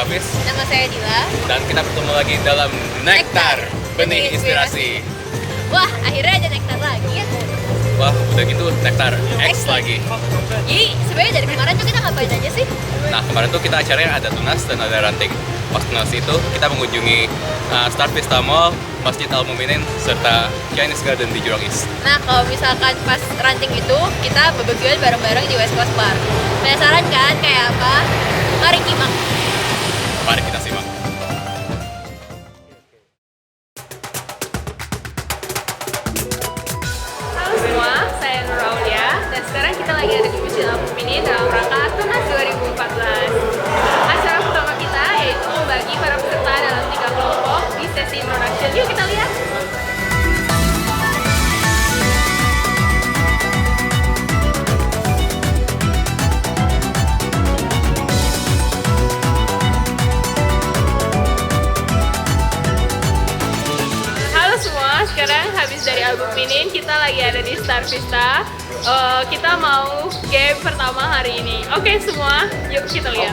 Hafiz. Nama saya Dila. Dan kita bertemu lagi dalam Nektar, Benih Inspirasi. Wah, akhirnya ada Nektar lagi ya. Wah, udah gitu Nektar X lagi. Jadi sebenarnya dari kemarin tuh kita ngapain aja sih? Nah, kemarin tuh kita acaranya ada tunas dan ada ranting. Pas tunas itu kita mengunjungi Star Vista Mall, Masjid Al Muminin, serta Chinese Garden di Jurong East. Nah, kalau misalkan pas ranting itu kita barbekyuan bareng-bareng di West Coast Park. Penasaran kan kayak apa? Mari simak. Mari kita simak. Halo semua, saya Nur Aulia dan sekarang kita lagi ada di Masjid Al Muminin dalam rangka Tunas 2014. Acara pertama kita yaitu membagi para peserta dalam 3 kelompok di sesi introduction. Yuk kita lihat. Halo semua, sekarang habis dari Al Muminin kita lagi ada di Star Vista. Kita mau game pertama hari ini. Oke semua, yuk kita lihat.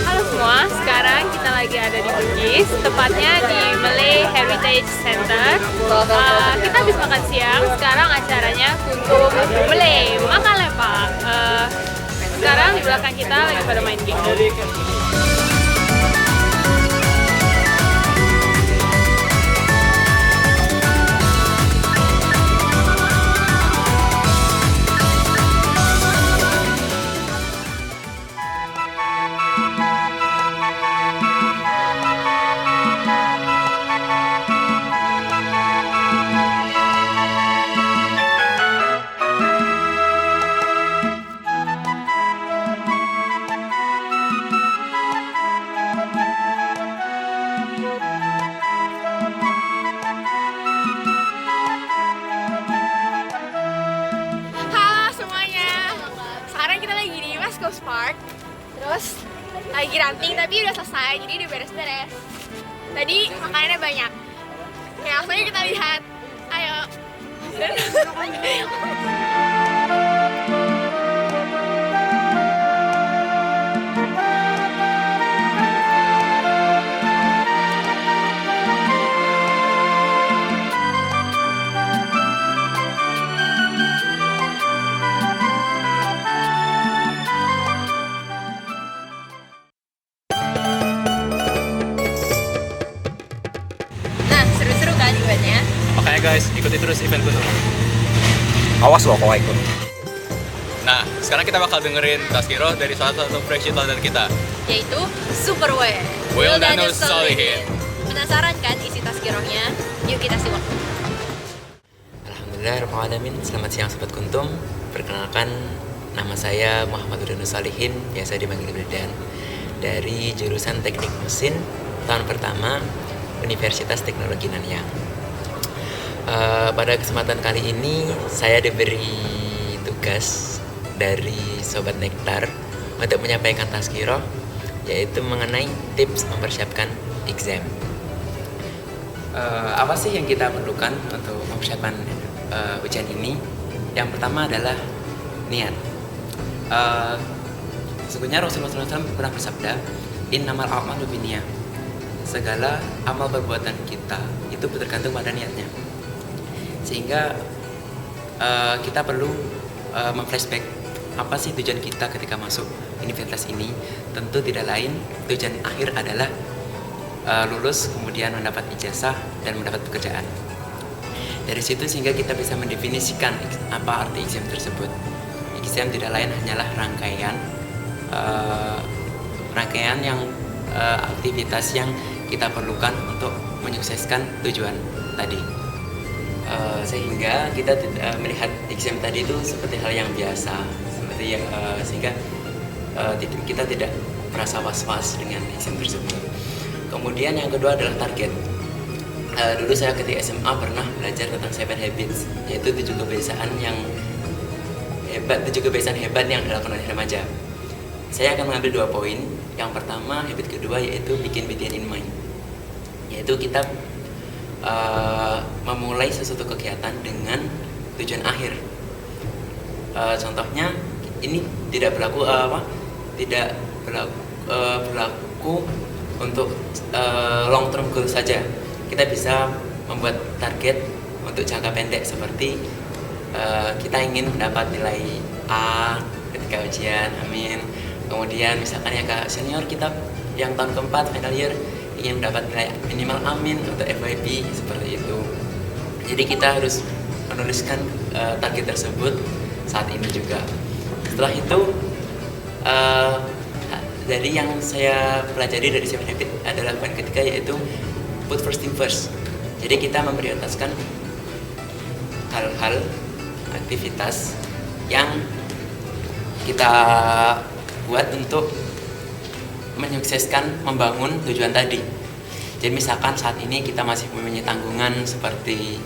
Halo semua, sekarang kita lagi ada di Bugis, tepatnya di Malay Heritage Center. Kita habis makan siang, sekarang acaranya Kuntum Malay Makan Lepak. Sekarang di belakang kita lagi pada main game. Halo semuanya, sekarang kita lagi di West Coast Park. Terus lagi ranting tapi udah selesai, jadi udah beres-beres. Tadi makanannya banyak. Ya langsung aja kita lihat. Ayo. Nah, seru-seru kan eventnya? Makanya guys, ikuti terus event Kuntum. Awas loh kalau ikut. Nah, sekarang kita bakal dengerin Tazkirah dari salah satu freshie teladan kita. Yaitu Super W. Wildanus Solihin. Penasaran kan isi Tazkirahnya? Yuk kita simak. Alhamdulillahirrahmanirrahim. Selamat siang Sobat Kuntum. Perkenalkan, nama saya Muhammad Wildanus Solihin, biasa dipanggil Wildan, dari jurusan Teknik Mesin tahun pertama Universitas Teknologi Nanyang. Pada kesempatan kali ini saya diberi tugas dari Sobat Nektar untuk menyampaikan tazkirah, yaitu mengenai tips mempersiapkan exam. Apa sih yang kita perlukan untuk mempersiapkan ujian ini? Yang pertama adalah niat. Sesungguhnya Rasulullah SAW pernah bersabda, innamal a'malu binniyah. Segala amal perbuatan kita itu bergantung pada niatnya. Sehingga kita perlu memflashback apa sih tujuan kita ketika masuk universitas ini. Tentu tidak lain, tujuan akhir adalah lulus, kemudian mendapat ijazah dan mendapat pekerjaan. Dari situ sehingga kita bisa mendefinisikan apa arti exam tersebut. Exam tidak lain hanyalah rangkaian yang aktivitas yang kita perlukan untuk menyukseskan tujuan tadi. Sehingga kita melihat exam tadi itu seperti hal yang biasa, seperti sehingga kita tidak merasa was-was dengan exam tersebut. Kemudian yang kedua adalah target. Dulu saya ketika SMA pernah belajar tentang 7 Habits, yaitu 7 kebiasaan hebat yang dilakukan oleh remaja. Saya akan mengambil 2 poin. Yang pertama, habit kedua yaitu bikin in mind. Yaitu kita memulai sesuatu kegiatan dengan tujuan akhir. Contohnya ini tidak berlaku berlaku untuk long term goal saja. Kita bisa membuat target untuk jangka pendek seperti kita ingin mendapat nilai A ketika ujian, amin. Kemudian misalkan yang senior kita yang tahun keempat final year ingin mendapat nilai minimal amin untuk FYP, seperti itu. Jadi kita harus menuliskan target tersebut saat ini juga. Setelah itu jadi yang saya pelajari dari 7 Habit adalah poin ketiga, yaitu put first thing first. Jadi kita memprioritaskan hal-hal aktivitas yang kita buat untuk menyukseskan membangun tujuan tadi. Jadi misalkan saat ini kita masih mempunyai tanggungan seperti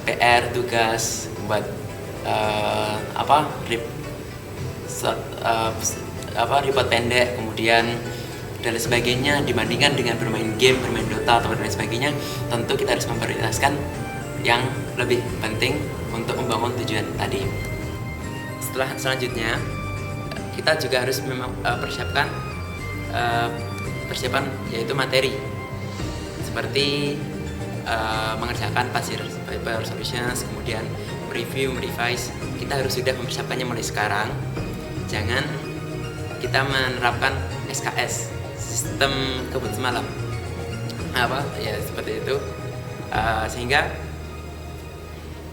PR, tugas, buat report pendek, kemudian dan sebagainya, dibandingkan dengan bermain game, bermain Dota atau dan sebagainya, tentu kita harus memprioritaskan yang lebih penting untuk membangun tujuan tadi. Selanjutnya kita juga harus persiapan yaitu materi seperti mengerjakan past year paper solutions, kemudian review, merevise. Kita harus sudah mempersiapkannya mulai sekarang. Jangan kita menerapkan SKS, sistem kebut semalam, seperti itu, sehingga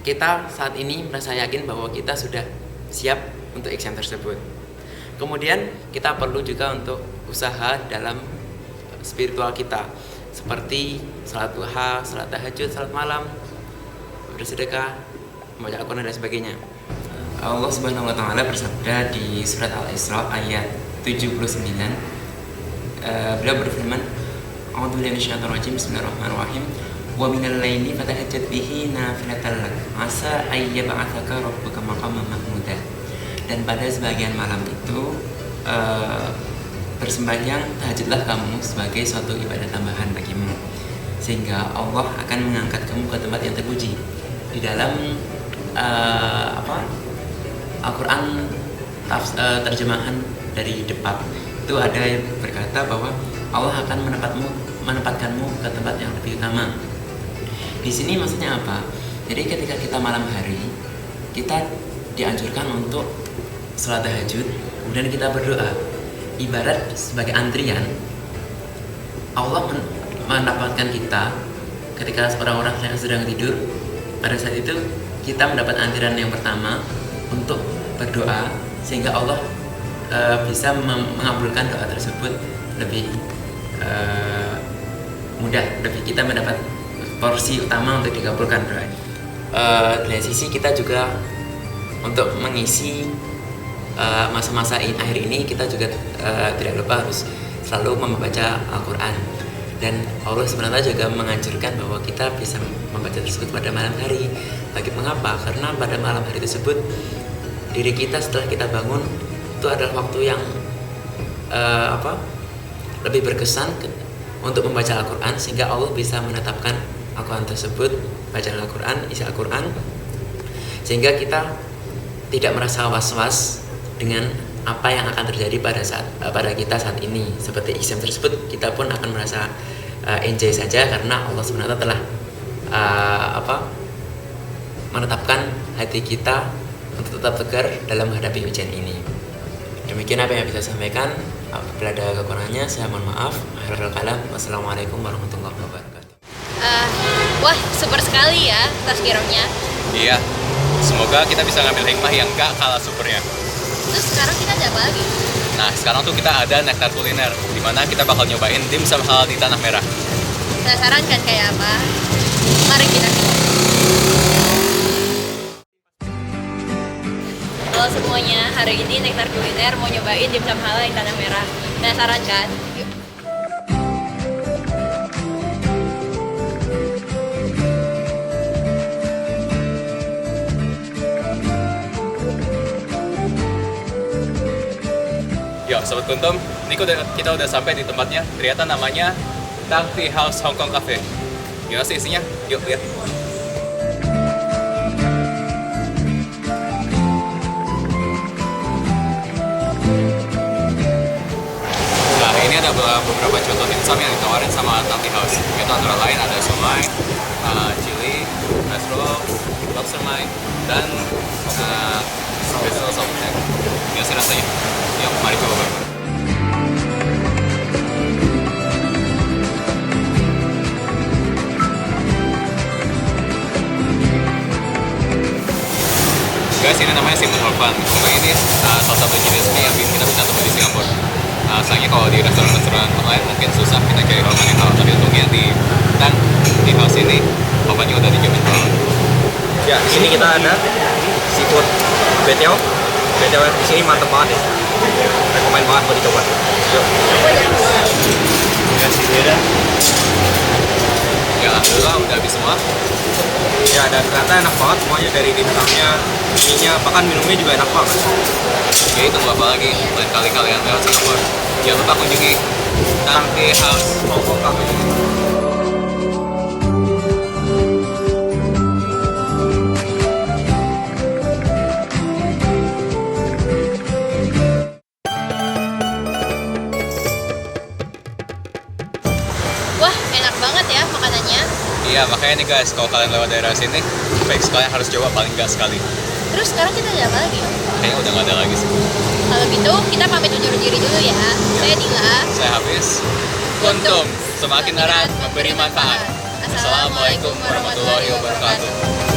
kita saat ini merasa yakin bahwa kita sudah siap untuk exam tersebut. Kemudian kita perlu juga untuk usaha dalam spiritual kita, seperti salat duha, salat tahajud, salat malam, bersedekah, membaca Al-Quran dan sebagainya. Allah Subhanahu wa taala bersabda di surat Al-Isra ayat 79. Beliau berfirman, A'udzubillahi minasyaitonir rajim, bismillahirrahmanirrahim. Wa minal laili fatahajjad bihi nafilatan lak, asa ayyab'atsaka rabbuka maqaman mahmuda. Dan pada sebagian malam itu bersembahyang, tahajudlah kamu sebagai suatu ibadah tambahan bagimu, sehingga Allah akan mengangkat kamu ke tempat yang terpuji. Di dalam Al-Quran terjemahan dari Depak itu ada yang berkata bahwa Allah akan menempatkanmu ke tempat yang lebih utama. Di sini maksudnya apa? Jadi ketika kita malam hari, kita dianjurkan untuk sholat tahajud, kemudian kita berdoa. Ibarat sebagai antrian, Allah mendapatkan kita ketika orang-orang yang sedang tidur. Pada saat itu kita mendapat antrian yang pertama untuk berdoa, sehingga Allah bisa mengabulkan doa tersebut lebih mudah. Lebih kita mendapat porsi utama untuk dikabulkan doa. Dari sisi kita juga untuk mengisi masa-masa akhir ini, kita juga tidak lupa harus selalu membaca Al-Quran. Dan Allah sebenarnya juga menganjurkan bahwa kita bisa membaca tersebut pada malam hari. Mengapa? Karena pada malam hari tersebut diri kita setelah kita bangun itu adalah waktu yang lebih berkesan untuk membaca Al-Quran, sehingga Allah bisa menetapkan Al-Quran tersebut, bacaan Al-Quran, isi Al-Quran, sehingga kita tidak merasa was-was dengan apa yang akan terjadi pada kita saat ini. Seperti exam tersebut, kita pun akan merasa enjoy saja, karena Allah sebenarnya telah menetapkan hati kita untuk tetap tegar dalam menghadapi ujian ini. Demikian apa yang bisa saya sampaikan. Apabila ada kekurangannya, saya mohon maaf. Akhirul kalam, wassalamualaikum warahmatullahi wabarakatuh. Wah, super sekali ya tazkirahnya. Iya, semoga kita bisa ngambil hikmah yang gak kalah supernya. Terus sekarang kita ada apa lagi? Nah, sekarang tuh kita ada nektar kuliner, di mana kita bakal nyobain dimsum halal di Tanah Merah. Penasaran kan kayak apa? Mari kita coba. Halo semuanya, hari ini Nektar Kuliner mau nyobain dimsum halal di Tanah Merah. Penasaran kan? Yuk. Yuk, Sobat Kuntum, Ini kita udah sampai di tempatnya. Ternyata namanya Tang Tea House Hong Kong Cafe. Gimana sih isinya? Yuk lihat. Nah, ini ada beberapa contoh dimsum yang ditawarin sama Tang Tea House. Itu antara lain ada siomay, chili, rice roll, lobster mai, dan basil salt egg. Gimana sih rasanya? Yuk, mari coba bareng. Guys, ini namanya simple hor fun. Pokoknya ini salah satu jenis mie yang kita bisa temui di Singapura. Sayangnya kalau di restoran-restoran lain mungkin susah kita cari hor fun yang halal, tapi untungnya di Tang Tea House ini hor funnya udah dijamin halal. Ya, di sini kita ada seafood betel. Betel di sini mantep banget ya. Rekomen banget buat dicoba. Yuk. Ya, alhamdulillah udah habis semua. Ya, dan ternyata enak banget semuanya, dari dimsumnya, mie-nya, bahkan minumnya juga enak banget. Jadi tunggu apa lagi? Lain kali kalian lewat Singapura, jangan lupa kunjungi Tang Tea House Hong Kong Cafe. Wah, enak banget ya makanannya. Iya, makanya nih guys, kalau kalian lewat daerah sini, baik sekalian harus coba paling nggak sekali. Terus sekarang kita ada apa lagi? Kayaknya udah nggak ada lagi sih. Kalau gitu, kita pamit undur diri dulu ya. Saya Dila. Saya Hafiz. Kuntum, semakin erat memberi manfaat. Assalamualaikum warahmatullahi wabarakatuh.